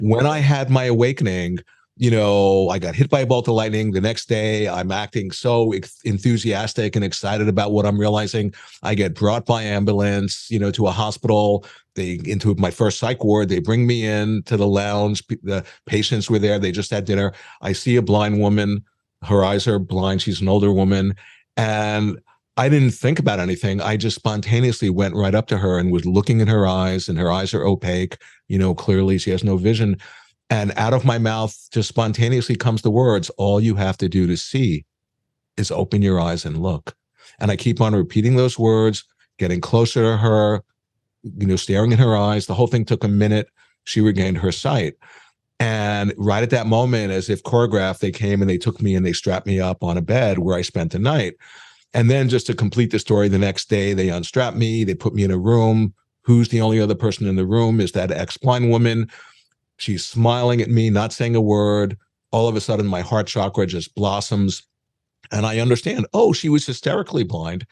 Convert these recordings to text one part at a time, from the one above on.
when I had my awakening, I got hit by a bolt of lightning. The next day, I'm acting so enthusiastic and excited about what I'm realizing. I get brought by ambulance, to a hospital. Into my first psych ward. They bring me in to the lounge. The patients were there. They just had dinner. I see a blind woman. Her eyes are blind. She's an older woman. And I didn't think about anything. I just spontaneously went right up to her and was looking in her eyes, and her eyes are opaque. Clearly she has no vision. And out of my mouth just spontaneously comes the words, all you have to do to see is open your eyes and look. And I keep on repeating those words, getting closer to her, staring in her eyes. The whole thing took a minute. She regained her sight. And right at that moment, as if choreographed, they came and they took me and they strapped me up on a bed where I spent the night. And then just to complete the story, the next day, they unstrapped me. They put me in a room. Who's the only other person in the room is that ex-blind woman. She's smiling at me, not saying a word. All of a sudden, my heart chakra just blossoms. And I understand, she was hysterically blind.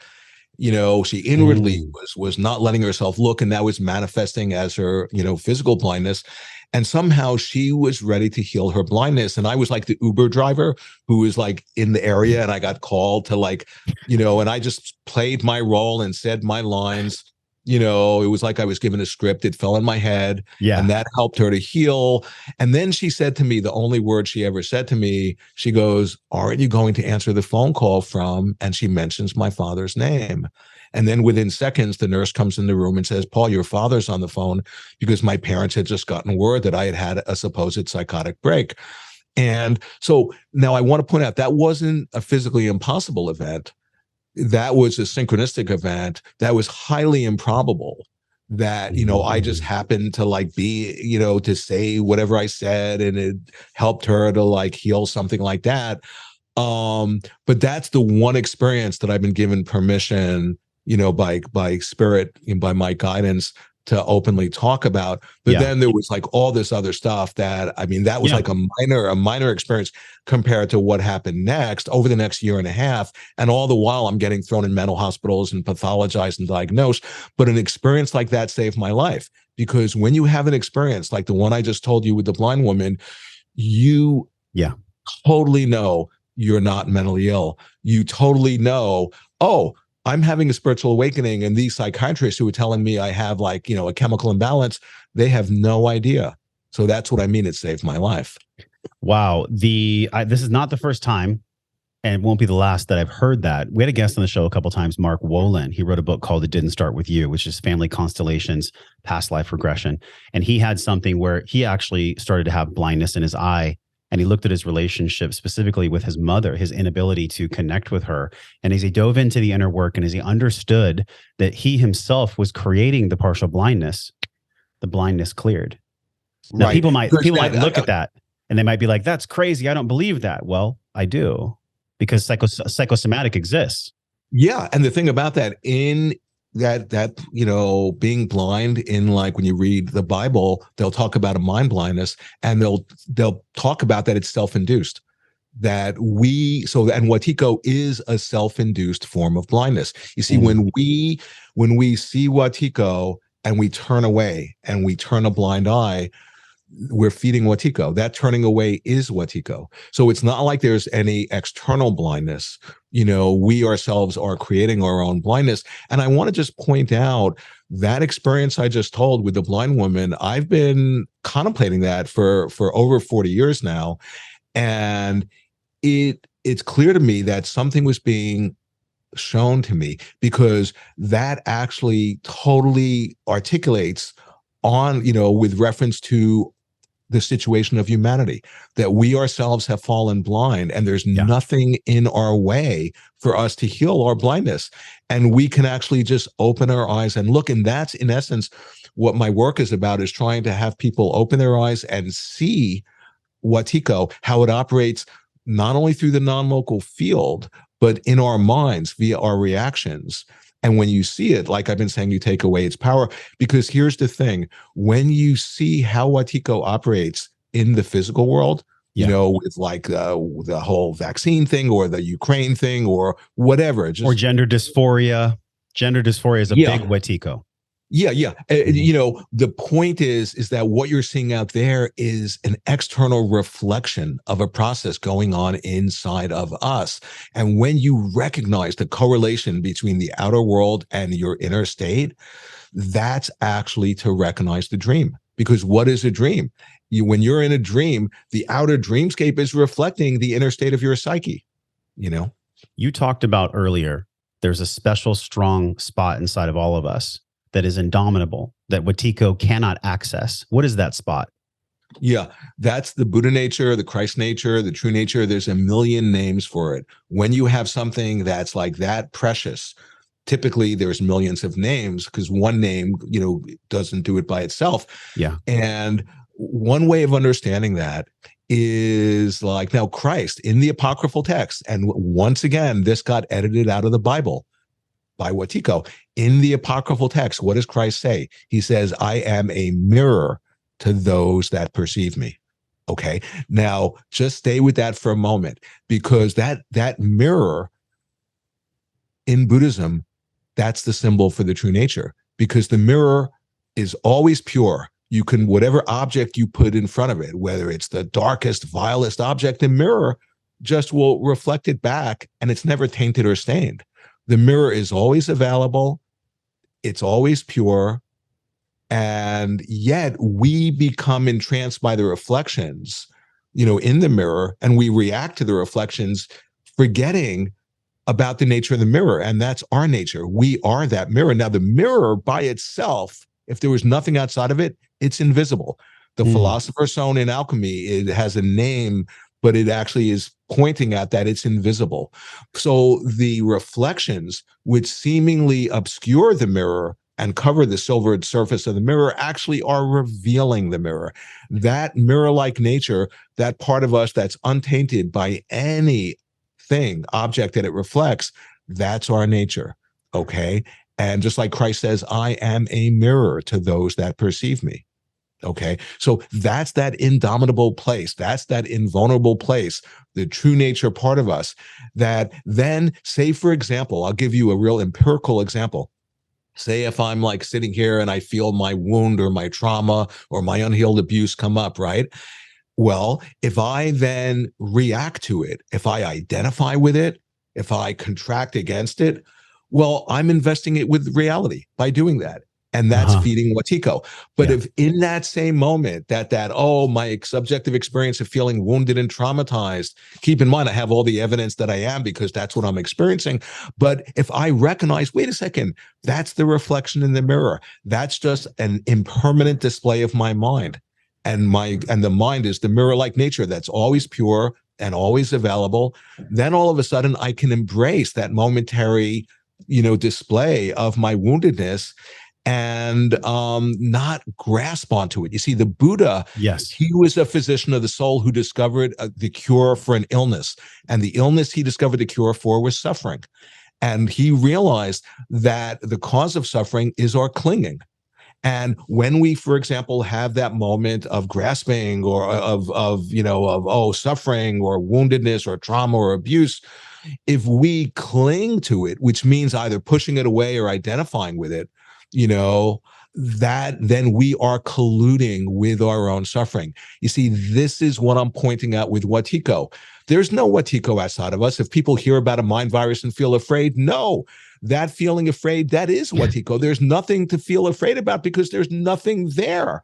She inwardly was not letting herself look, and that was manifesting as her, physical blindness. And somehow she was ready to heal her blindness. And I was like the Uber driver who was like in the area, and I got called to and I just played my role and said my lines. It was like I was given a script. It fell in my head. Yeah. And that helped her to heal. And then she said to me, the only word she ever said to me, she goes, aren't you going to answer the phone call from? And she mentions my father's name. And then within seconds, the nurse comes in the room and says, Paul, your father's on the phone, because my parents had just gotten word that I had had a supposed psychotic break. And so now I want to point out that wasn't a physically impossible event. That was a synchronistic event that was highly improbable, that, I just happened to be, to say whatever I said, and it helped her to heal something like that. But that's the one experience that I've been given permission, by spirit and by my guidance to openly talk about. But then there was all this other stuff that, that was a minor experience compared to what happened next over the next year and a half. And all the while I'm getting thrown in mental hospitals and pathologized and diagnosed. But an experience like that saved my life, because when you have an experience like the one I just told you with the blind woman, you totally know you're not mentally ill. You totally know, I'm having a spiritual awakening, and these psychiatrists who are telling me I have a chemical imbalance, they have no idea. So that's what I mean. It saved my life. Wow. This is not the first time, and it won't be the last that I've heard that. We had a guest on the show a couple of times, Mark Wolin. He wrote a book called It Didn't Start With You, which is family constellations, past life regression. And he had something where he actually started to have blindness in his eye. And he looked at his relationship specifically with his mother, his inability to connect with her. And as he dove into the inner work, and as he understood that he himself was creating the partial blindness, the blindness cleared. Now, people might look at that and they might be like, that's crazy. I don't believe that. Well, I do, because psychosomatic exists. Yeah. And the thing about that, in that being blind, in when you read the Bible, they'll talk about a mind blindness, and they'll talk about that it's self-induced, and Watiko is a self-induced form of blindness. You see, when we see Watiko and we turn away and we turn a blind eye, we're feeding Watiko. That turning away is Watiko. So it's not like there's any external blindness. We ourselves are creating our own blindness. And I want to just point out that experience I just told with the blind woman, I've been contemplating that for over 40 years now. And it's clear to me that something was being shown to me, because that actually totally articulates on, with reference to the situation of humanity, that we ourselves have fallen blind, and there's nothing in our way for us to heal our blindness. And we can actually just open our eyes and look. And that's, in essence, what my work is about, is trying to have people open their eyes and see Watiko, how it operates not only through the non-local field, but in our minds via our reactions. And when you see it, like I've been saying, you take away its power. Because here's the thing, when you see how Watiko operates in the physical world, with the whole vaccine thing, or the Ukraine thing, or whatever. Or gender dysphoria. Gender dysphoria is a big Watiko. Yeah. Mhm. The point is that what you're seeing out there is an external reflection of a process going on inside of us. And when you recognize the correlation between the outer world and your inner state, that's actually to recognize the dream. Because what is a dream? When you're in a dream, the outer dreamscape is reflecting the inner state of your psyche, you know? You talked about earlier, there's a special strong spot inside of all of us that is indomitable, that Watiko cannot access. What is that spot? Yeah, that's the Buddha nature, the Christ nature, the true nature. There's a million names for it. When you have something that's like that precious, typically there's millions of names because one name, doesn't do it by itself. Yeah. And one way of understanding that is like now Christ in the apocryphal text. And once again, this got edited out of the Bible by Watiko. In the apocryphal text, what does Christ say? He says, I am a mirror to those that perceive me. Okay. Now just stay with that for a moment, because that mirror in Buddhism, that's the symbol for the true nature, because the mirror is always pure. You can, whatever object you put in front of it, whether it's the darkest, vilest object, the mirror just will reflect it back, and it's never tainted or stained. The mirror is always available. It's always pure. And yet we become entranced by the reflections, in the mirror, and we react to the reflections, forgetting about the nature of the mirror. And that's our nature. We are that mirror. Now, the mirror by itself, if there was nothing outside of it, it's invisible. The philosopher's stone in alchemy, it has a name, but it actually is pointing at that it's invisible. So the reflections, which seemingly obscure the mirror and cover the silvered surface of the mirror, actually are revealing the mirror. That mirror-like nature, that part of us that's untainted by any object that it reflects, that's our nature. Okay. And just like Christ says, I am a mirror to those that perceive me. Okay. So that's that indomitable place. That's that invulnerable place, the true nature part of us that then, say, for example, I'll give you a real empirical example. Say if I'm like sitting here and I feel my wound or my trauma or my unhealed abuse come up, right? Well, if I then react to it, if I identify with it, if I contract against it, well, I'm investing it with reality by doing that. And that's feeding Watiko. But if in that same moment my subjective experience of feeling wounded and traumatized, keep in mind, I have all the evidence that I am because that's what I'm experiencing. But if I recognize, wait a second, that's the reflection in the mirror. That's just an impermanent display of my mind. And the mind is the mirror-like nature that's always pure and always available. Then all of a sudden I can embrace that momentary, display of my woundedness and not grasp onto it. You see, the Buddha, he was a physician of the soul who discovered the cure for an illness. And the illness he discovered the cure for was suffering. And he realized that the cause of suffering is our clinging. And when we, for example, have that moment of grasping or of suffering or woundedness or trauma or abuse, if we cling to it, which means either pushing it away or identifying with it, that then we are colluding with our own suffering. You see, this is what I'm pointing out with Watiko. There's no Watiko outside of us. If people hear about a mind virus and feel afraid, no, that feeling afraid, that is Watiko. There's nothing to feel afraid about because there's nothing there,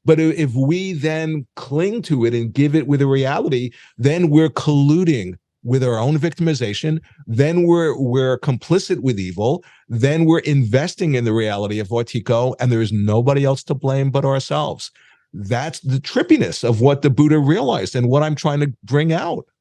But if we then cling to it and give it with a reality, then we're colluding with our own victimization. Then we're complicit with evil. Then we're investing in the reality of Watiko, and there is nobody else to blame but ourselves. That's the trippiness of what the Buddha realized and what I'm trying to bring out.